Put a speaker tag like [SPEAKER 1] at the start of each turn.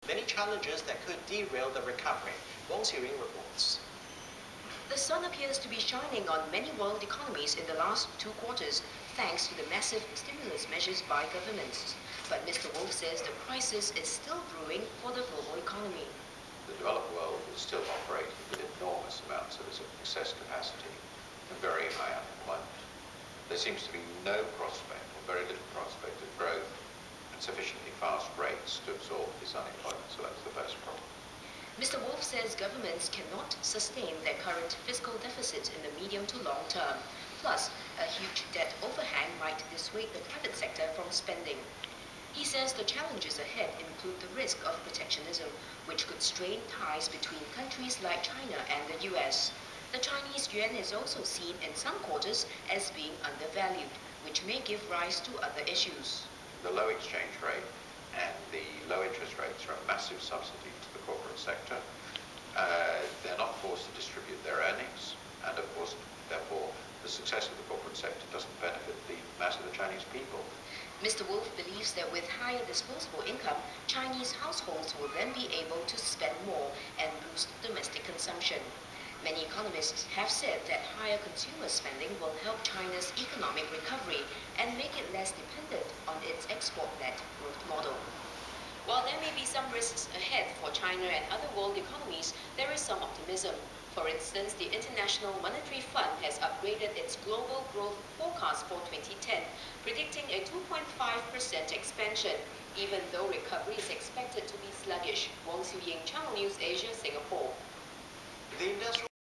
[SPEAKER 1] many challenges that could derail the recovery. Wang Xiuying reports.
[SPEAKER 2] The sun appears to be shining on many world economies in the last 2 quarters, thanks to the massive stimulus measures by governments. But Mr. Wolf says the crisis is still brewing for the global economy.
[SPEAKER 3] The developed world is still operating with enormous amounts of excess capacity and very high unemployment. There seems to be no prospect, or very little prospect, of growth at sufficiently fast rates to absorb this unemployment, so that's the first problem.
[SPEAKER 2] Mr. Wolf says governments cannot sustain their current fiscal deficit in the medium to long term. Plus, a huge debt overhang might dissuade the private sector from spending. He says the challenges ahead include the risk of protectionism, which could strain ties between countries like China and the US. The Chinese yuan is also seen in some quarters as being undervalued, which may give rise to other issues.
[SPEAKER 3] The low exchange rate and the low interest rates are a massive subsidy to the corporate sector. They're not forced to distribute their earnings, and of course, therefore, the success of the corporate sector doesn't benefit the mass of the Chinese people.
[SPEAKER 2] Mr. Wolf believes that with higher disposable income, Chinese households will then be able to spend more and boost domestic consumption. Many economists have said that higher consumer spending will help China's economic recovery and make it less dependent on its export-led growth model. While there may be some risks ahead for China and other world economies, there is some optimism. For instance, the International Monetary Fund has upgraded its global growth forecast for 2010, predicting a 2.5% expansion, even though recovery is expected to be sluggish. Wang Xiuying, Channel News Asia, Singapore.
[SPEAKER 1] The industrial